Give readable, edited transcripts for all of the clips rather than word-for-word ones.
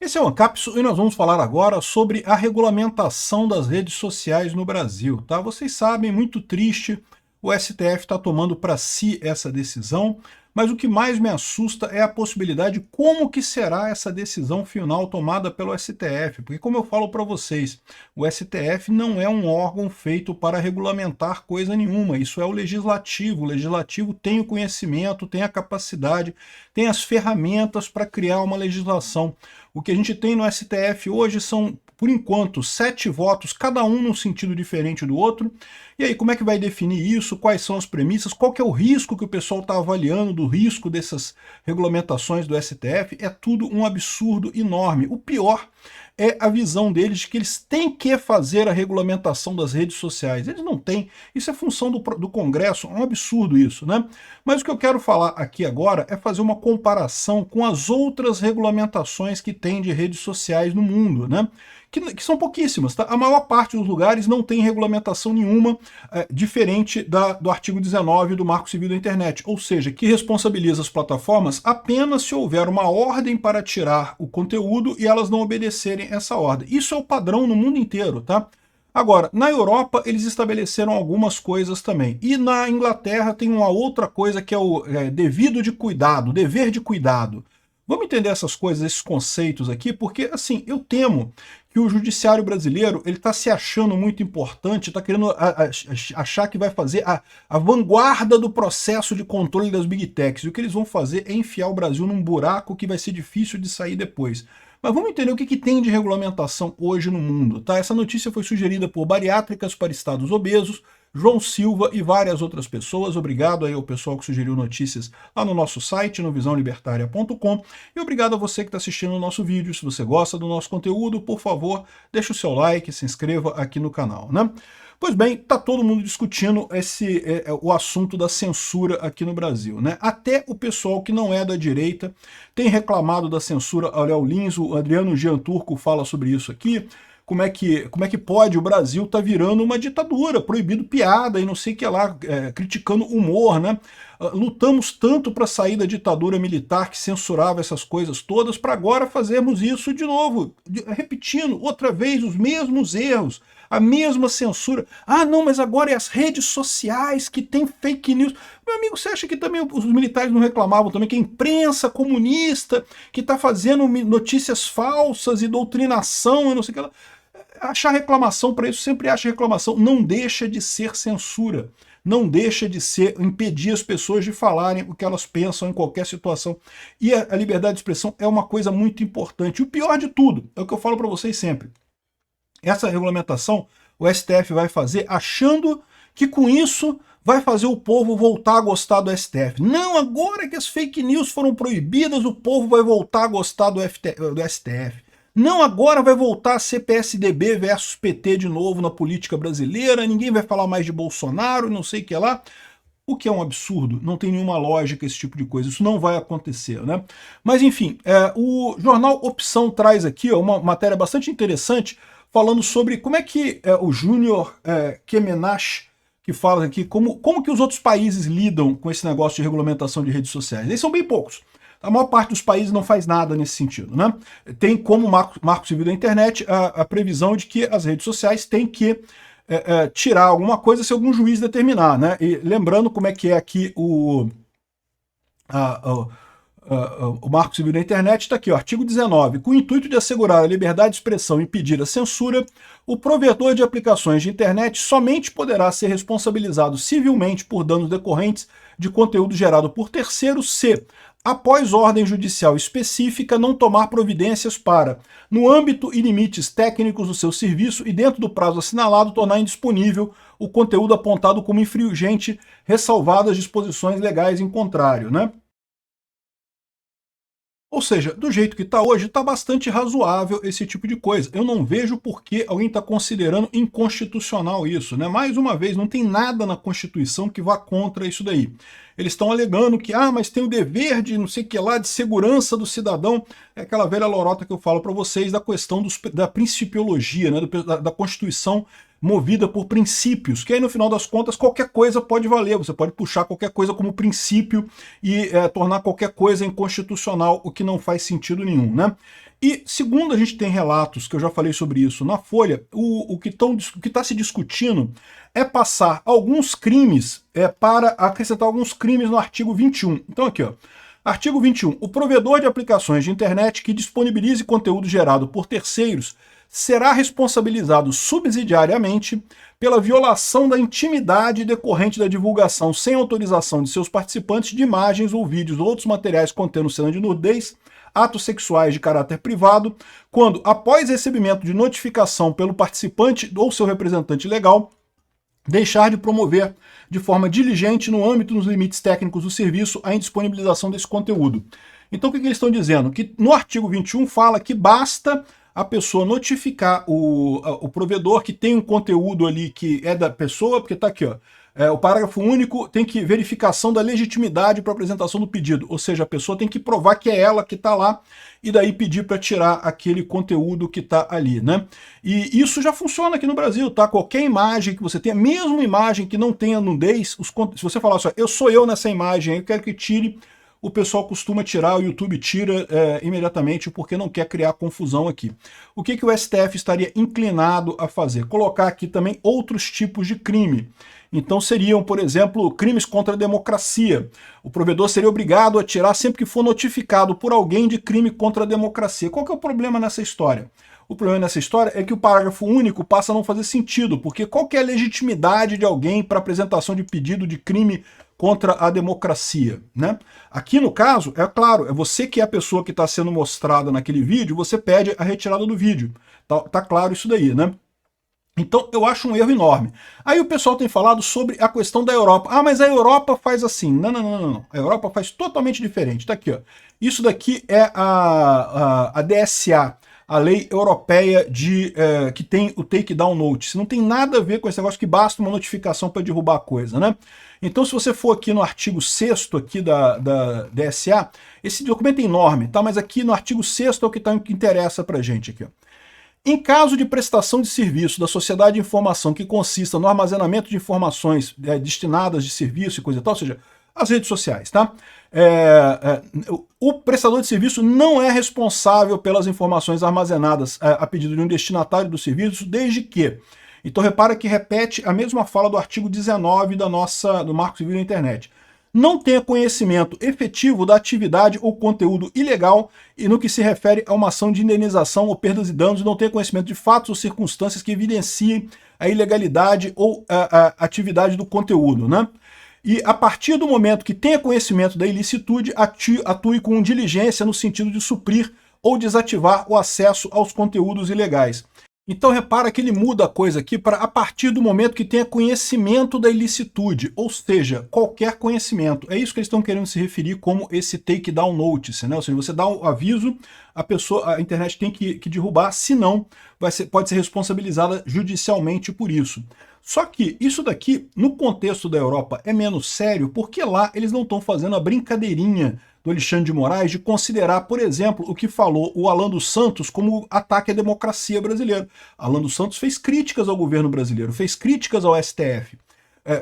Esse é o Ancapsu e nós vamos falar agora sobre a regulamentação das redes sociais no Brasil, tá? Vocês sabem, muito triste, o STF está tomando para si essa decisão, mas o que mais me assusta é a possibilidade de como que será essa decisão final tomada pelo STF, porque como eu falo para vocês, o STF não é um órgão feito para regulamentar coisa nenhuma, isso é o legislativo tem o conhecimento, tem a capacidade, tem as ferramentas para criar uma legislação. O que a gente tem no STF hoje são, por enquanto, 7 votos, cada um num sentido diferente do outro. E aí, como é que vai definir isso? Quais são as premissas? Qual que é o risco que o pessoal está avaliando do risco dessas regulamentações do STF? É tudo um absurdo enorme. O pior é a visão deles de que eles têm que fazer a regulamentação das redes sociais. Eles não têm. Isso é função do Congresso. É um absurdo isso, né? Mas o que eu quero falar aqui agora é fazer uma comparação com as outras regulamentações que tem de redes sociais no mundo, né? Que são pouquíssimas, tá? A maior parte dos lugares não tem regulamentação nenhuma diferente do artigo 19 do Marco Civil da Internet, ou seja, que responsabiliza as plataformas apenas se houver uma ordem para tirar o conteúdo e elas não obedecerem essa ordem. Isso é o padrão no mundo inteiro, tá? Agora, na Europa, eles estabeleceram algumas coisas também. E na Inglaterra tem uma outra coisa que é o dever de cuidado. Vamos entender essas coisas, esses conceitos aqui, porque, assim, eu temo que o judiciário brasileiro ele está se achando muito importante, está querendo achar que vai fazer a vanguarda do processo de controle das Big Techs. E o que eles vão fazer é enfiar o Brasil num buraco que vai ser difícil de sair depois. Mas vamos entender o que tem de regulamentação hoje no mundo, tá? Essa notícia foi sugerida por Bariátricas para Estados Obesos, João Silva e várias outras pessoas. Obrigado aí ao pessoal que sugeriu notícias lá no nosso site, no visãolibertaria.com. E obrigado a você que está assistindo o nosso vídeo. Se você gosta do nosso conteúdo, por favor, deixa o seu like, se inscreva aqui no canal, né? Pois bem, está todo mundo discutindo o assunto da censura aqui no Brasil, né? Até o pessoal que não é da direita tem reclamado da censura. Olha, o Lins, o Adriano Gianturco fala sobre isso aqui. Como é que pode? O Brasil tá virando uma ditadura, proibido piada e não sei o que lá, criticando humor, né? Lutamos tanto para sair da ditadura militar que censurava essas coisas todas, para agora fazermos isso de novo, repetindo outra vez os mesmos erros, a mesma censura. Ah, não, mas agora é as redes sociais que tem fake news. Meu amigo, você acha que também os militares não reclamavam também que a imprensa comunista que está fazendo notícias falsas e doutrinação e não sei o que lá? Achar reclamação para isso, sempre acha reclamação. Não deixa de ser censura. Não deixa de ser impedir as pessoas de falarem o que elas pensam em qualquer situação. E a liberdade de expressão é uma coisa muito importante. E o pior de tudo, é o que eu falo para vocês sempre. Essa regulamentação o STF vai fazer achando que com isso vai fazer o povo voltar a gostar do STF. Não, agora que as fake news foram proibidas, o povo vai voltar a gostar do STF. Não, agora vai voltar a ser PSDB versus PT de novo na política brasileira, ninguém vai falar mais de Bolsonaro, não sei o que lá. O que é um absurdo, não tem nenhuma lógica esse tipo de coisa, isso não vai acontecer, né? Mas enfim, o jornal Opção traz aqui uma matéria bastante interessante, falando sobre como é que o Júnior Kemenash, que fala aqui, como que os outros países lidam com esse negócio de regulamentação de redes sociais. Eles são bem poucos. A maior parte dos países não faz nada nesse sentido, né? Tem como Marco Civil da Internet a previsão de que as redes sociais têm que tirar alguma coisa se algum juiz determinar, né? E lembrando como é que é aqui o Marco Civil da Internet, está aqui, ó, artigo 19. Com o intuito de assegurar a liberdade de expressão e impedir a censura, o provedor de aplicações de internet somente poderá ser responsabilizado civilmente por danos decorrentes de conteúdo gerado por terceiros se, após ordem judicial específica, não tomar providências para, no âmbito e limites técnicos do seu serviço e dentro do prazo assinalado, tornar indisponível o conteúdo apontado como infringente, ressalvadas as disposições legais em contrário, né? Ou seja, do jeito que está hoje, está bastante razoável esse tipo de coisa. Eu não vejo por que alguém está considerando inconstitucional isso, né? Mais uma vez, não tem nada na Constituição que vá contra isso daí. Eles estão alegando que, mas tem o dever de não sei o que lá, de segurança do cidadão. É aquela velha lorota que eu falo para vocês da questão da principiologia, né? Da Constituição movida por princípios, que aí no final das contas qualquer coisa pode valer, você pode puxar qualquer coisa como princípio e tornar qualquer coisa inconstitucional, o que não faz sentido nenhum, né? E segundo a gente tem relatos, que eu já falei sobre isso na Folha, o que está se discutindo é passar alguns crimes para acrescentar alguns crimes no artigo 21. Então aqui, ó, artigo 21. O provedor de aplicações de internet que disponibilize conteúdo gerado por terceiros será responsabilizado subsidiariamente pela violação da intimidade decorrente da divulgação sem autorização de seus participantes de imagens ou vídeos ou outros materiais contendo cena de nudez, atos sexuais de caráter privado, quando, após recebimento de notificação pelo participante ou seu representante legal, deixar de promover de forma diligente, no âmbito dos limites técnicos do serviço, a indisponibilização desse conteúdo. Então o que eles estão dizendo? Que no artigo 21 fala que basta a pessoa notificar o provedor que tem um conteúdo ali que é da pessoa, porque está aqui, ó, o parágrafo único tem que verificação da legitimidade para apresentação do pedido, ou seja, a pessoa tem que provar que é ela que está lá e daí pedir para tirar aquele conteúdo que está ali, né? E isso já funciona aqui no Brasil, tá? Qualquer imagem que você tenha, mesmo imagem que não tenha nudez, se você falar assim, eu sou eu nessa imagem, eu quero que tire, o pessoal costuma tirar, o YouTube tira imediatamente porque não quer criar confusão aqui. O que o STF estaria inclinado a fazer? Colocar aqui também outros tipos de crime. Então seriam, por exemplo, crimes contra a democracia. O provedor seria obrigado a tirar sempre que for notificado por alguém de crime contra a democracia. Qual que é o problema nessa história? O problema nessa história é que o parágrafo único passa a não fazer sentido, porque qual que é a legitimidade de alguém para apresentação de pedido de crime contra a democracia, né? Aqui no caso, é claro, é você que é a pessoa que está sendo mostrada naquele vídeo, você pede a retirada do vídeo. Tá claro isso daí, né? Então eu acho um erro enorme. Aí o pessoal tem falado sobre a questão da Europa. Ah, mas a Europa faz assim. Não, não, não, não. A Europa faz totalmente diferente. Tá aqui, ó. Isso daqui é a DSA, a lei europeia que tem o takedown notice. Não tem nada a ver com esse negócio que basta uma notificação para derrubar a coisa, né? Então se você for aqui no artigo 6º aqui da DSA, esse documento é enorme, tá? Mas aqui no artigo 6º é o que interessa pra gente aqui, ó. Em caso de prestação de serviço da sociedade de informação que consista no armazenamento de informações destinadas de serviço e coisa e tal, ou seja, as redes sociais, tá? O prestador de serviço não é responsável pelas informações armazenadas a pedido de um destinatário do serviço, desde que... Então repara que repete a mesma fala do artigo 19 do Marco Civil da Internet. Não tenha conhecimento efetivo da atividade ou conteúdo ilegal e no que se refere a uma ação de indenização ou perdas e danos, não tenha conhecimento de fatos ou circunstâncias que evidenciem a ilegalidade ou a atividade do conteúdo, né? E a partir do momento que tenha conhecimento da ilicitude, atue com diligência no sentido de suprir ou desativar o acesso aos conteúdos ilegais. Então repara que ele muda a coisa aqui para a partir do momento que tenha conhecimento da ilicitude, ou seja, qualquer conhecimento. É isso que eles estão querendo se referir como esse takedown notice, né? Ou seja, você dá o aviso, a internet tem que derrubar, senão pode ser responsabilizada judicialmente por isso. Só que isso daqui, no contexto da Europa, é menos sério, porque lá eles não estão fazendo a brincadeirinha do Alexandre de Moraes de considerar, por exemplo, o que falou o Alan dos Santos como ataque à democracia brasileira. Alan dos Santos fez críticas ao governo brasileiro, fez críticas ao STF.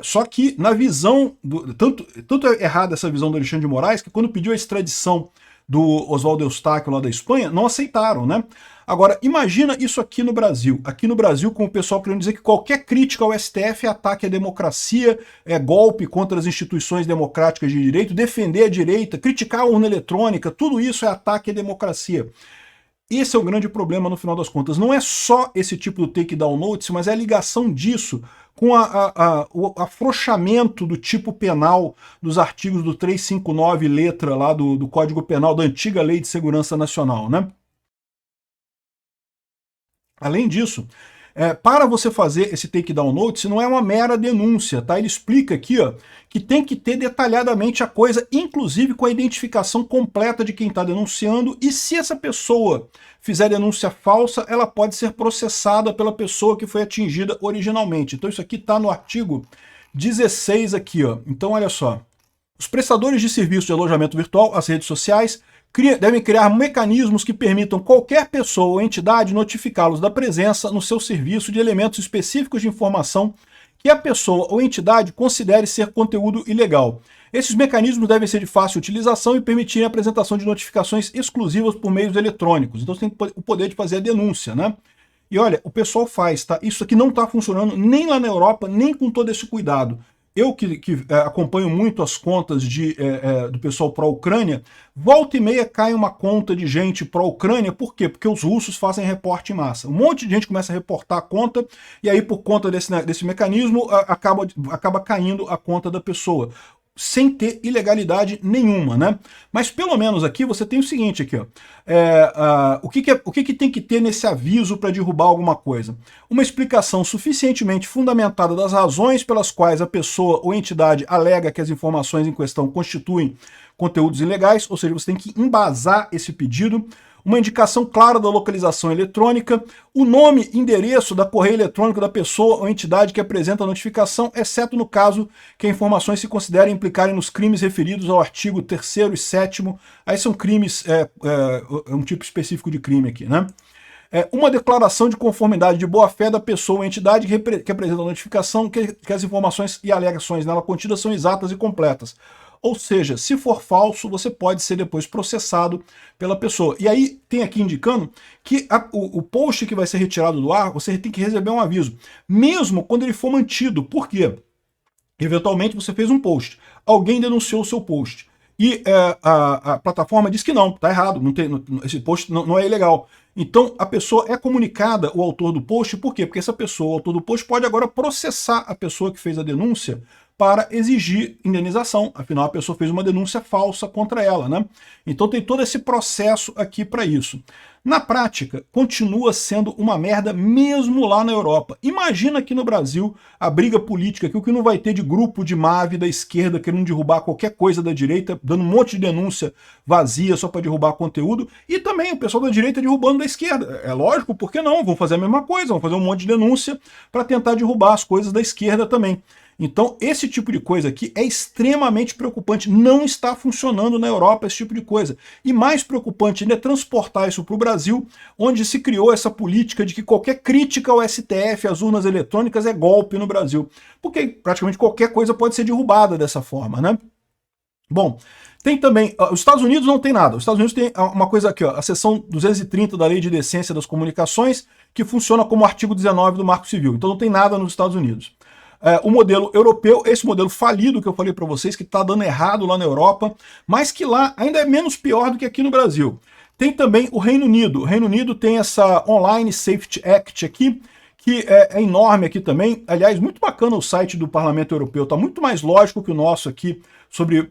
Só que na visão, tanto é errada essa visão do Alexandre de Moraes, que quando pediu a extradição do Oswaldo Eustáquio lá da Espanha, não aceitaram, né? Agora, imagina isso aqui no Brasil. Aqui no Brasil, com o pessoal querendo dizer que qualquer crítica ao STF é ataque à democracia, é golpe contra as instituições democráticas de direito, defender a direita, criticar a urna eletrônica, tudo isso é ataque à democracia. Esse é o grande problema no final das contas. Não é só esse tipo de takedown notice, mas é a ligação disso com o afrouxamento do tipo penal dos artigos do 359, letra lá do Código Penal da antiga Lei de Segurança Nacional, né? Além disso, para você fazer esse takedown notice, não é uma mera denúncia, tá? Ele explica aqui, ó, que tem que ter detalhadamente a coisa, inclusive com a identificação completa de quem está denunciando, e se essa pessoa fizer denúncia falsa, ela pode ser processada pela pessoa que foi atingida originalmente. Então isso aqui está no artigo 16 aqui, ó. Então olha só. Os prestadores de serviço de alojamento virtual, as redes sociais, devem criar mecanismos que permitam qualquer pessoa ou entidade notificá-los da presença no seu serviço de elementos específicos de informação que a pessoa ou entidade considere ser conteúdo ilegal. Esses mecanismos devem ser de fácil utilização e permitirem a apresentação de notificações exclusivas por meios eletrônicos. Então você tem o poder de fazer a denúncia, né? E olha, o pessoal faz, tá? Isso aqui não está funcionando nem lá na Europa, nem com todo esse cuidado. Eu que acompanho muito as contas do pessoal pró-Ucrânia, volta e meia cai uma conta de gente pró-Ucrânia, por quê? Porque os russos fazem reporte em massa. Um monte de gente começa a reportar a conta, e aí por conta desse mecanismo, acaba caindo a conta da pessoa, sem ter ilegalidade nenhuma, né? Mas pelo menos aqui você tem o seguinte aqui, ó. O que tem que ter nesse aviso para derrubar alguma coisa? Uma explicação suficientemente fundamentada das razões pelas quais a pessoa ou entidade alega que as informações em questão constituem conteúdos ilegais, ou seja, você tem que embasar esse pedido. Uma indicação clara da localização eletrônica, o nome e endereço da correio eletrônico da pessoa ou entidade que apresenta a notificação, exceto no caso que as informações se considerem implicarem nos crimes referidos ao artigo 3º e 7º. Aí são crimes, um tipo específico de crime aqui, né? Uma declaração de conformidade de boa-fé da pessoa ou entidade que apresenta a notificação, que as informações e alegações nela contidas são exatas e completas. Ou seja, se for falso, você pode ser depois processado pela pessoa. E aí tem aqui indicando que o post que vai ser retirado do ar, você tem que receber um aviso, mesmo quando ele for mantido. Por quê? Eventualmente você fez um post, alguém denunciou o seu post, e a plataforma diz que não, está errado, esse post não é ilegal. Então a pessoa é comunicada, o autor do post, por quê? Porque essa pessoa, o autor do post, pode agora processar a pessoa que fez a denúncia para exigir indenização, afinal a pessoa fez uma denúncia falsa contra ela, né? Então tem todo esse processo aqui para isso. Na prática, continua sendo uma merda mesmo lá na Europa. Imagina aqui no Brasil a briga política, que o que não vai ter de grupo de MAV da esquerda querendo derrubar qualquer coisa da direita, dando um monte de denúncia vazia só para derrubar conteúdo, e também o pessoal da direita derrubando da esquerda. É lógico, por que não? Vão fazer a mesma coisa, vão fazer um monte de denúncia para tentar derrubar as coisas da esquerda também. Então, esse tipo de coisa aqui é extremamente preocupante. Não está funcionando na Europa esse tipo de coisa. E mais preocupante ainda é transportar isso para o Brasil, onde se criou essa política de que qualquer crítica ao STF, às urnas eletrônicas, é golpe no Brasil. Porque praticamente qualquer coisa pode ser derrubada dessa forma, né? Bom, tem também... Os Estados Unidos não tem nada. Os Estados Unidos tem uma coisa aqui, ó, a seção 230 da Lei de Decência das Comunicações, que funciona como artigo 19 do Marco Civil. Então não tem nada nos Estados Unidos. O modelo europeu, esse modelo falido que eu falei para vocês, que está dando errado lá na Europa, mas que lá ainda é menos pior do que aqui no Brasil. Tem também o Reino Unido. O Reino Unido tem essa Online Safety Act aqui, que é enorme aqui também. Aliás, muito bacana o site do Parlamento Europeu, está muito mais lógico que o nosso aqui, sobre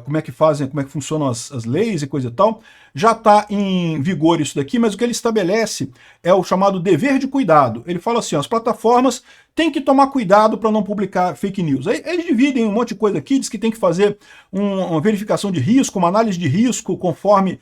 como é que fazem, como é que funcionam as leis e coisa e tal. Já está em vigor isso daqui, mas o que ele estabelece é o chamado dever de cuidado. Ele fala assim, ó, as plataformas têm que tomar cuidado para não publicar fake news. Aí eles dividem um monte de coisa aqui, diz que tem que fazer uma verificação de risco, uma análise de risco conforme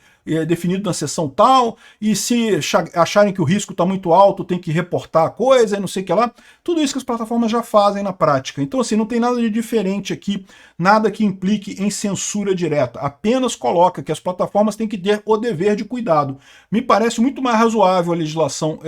definido na seção tal, e se acharem que o risco está muito alto, tem que reportar a coisa e não sei o que lá. Tudo isso que as plataformas já fazem na prática. Então assim, não tem nada de diferente aqui, nada que implique em censura direta. Apenas coloca que as plataformas têm que ter o dever de cuidado. Me parece muito mais razoável a legislação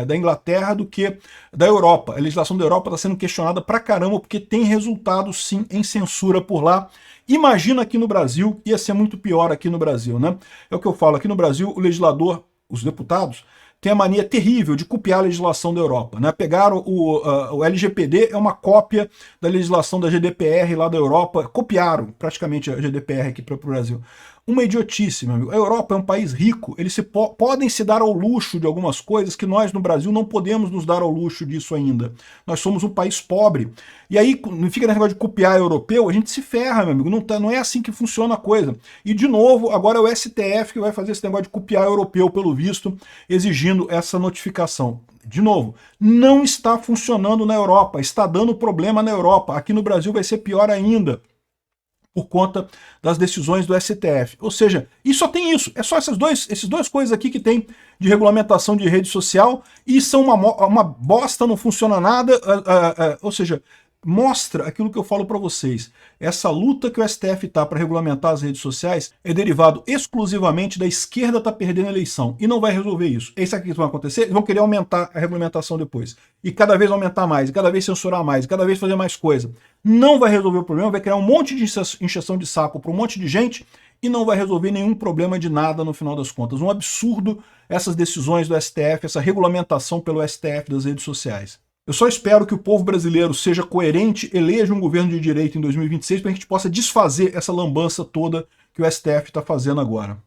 da Inglaterra do que da Europa. A legislação da Europa está sendo questionada pra caramba, porque tem resultado sim em censura por lá. Imagina aqui no Brasil, ia ser muito pior aqui no Brasil, né? É o que eu falo, aqui no Brasil o legislador, os deputados, tem a mania terrível de copiar a legislação da Europa, né? Pegaram o LGPD, é uma cópia da legislação da GDPR lá da Europa, copiaram praticamente a GDPR aqui para o Brasil. Uma idiotice, meu amigo. A Europa é um país rico, eles podem se dar ao luxo de algumas coisas que nós no Brasil não podemos nos dar ao luxo disso ainda. Nós somos um país pobre. E aí, não fica nesse negócio de copiar europeu, a gente se ferra, meu amigo. Não é assim que funciona a coisa. E, de novo, agora é o STF que vai fazer esse negócio de copiar europeu, pelo visto, exigindo essa notificação. De novo, não está funcionando na Europa, está dando problema na Europa. Aqui no Brasil vai ser pior ainda, por conta das decisões do STF. Ou seja, e só tem isso, é só esses dois coisas aqui que tem de regulamentação de rede social, e são uma bosta, não funciona nada, ou seja, mostra aquilo que eu falo para vocês. Essa luta que o STF está para regulamentar as redes sociais é derivado exclusivamente da esquerda estar perdendo a eleição e não vai resolver isso. É isso aqui que vai acontecer? Eles vão querer aumentar a regulamentação depois. E cada vez aumentar mais, cada vez censurar mais, cada vez fazer mais coisa. Não vai resolver o problema, vai criar um monte de encheção de saco para um monte de gente e não vai resolver nenhum problema de nada no final das contas. Um absurdo essas decisões do STF, essa regulamentação pelo STF das redes sociais. Eu só espero que o povo brasileiro seja coerente, eleja um governo de direita em 2026 para que a gente possa desfazer essa lambança toda que o STF está fazendo agora.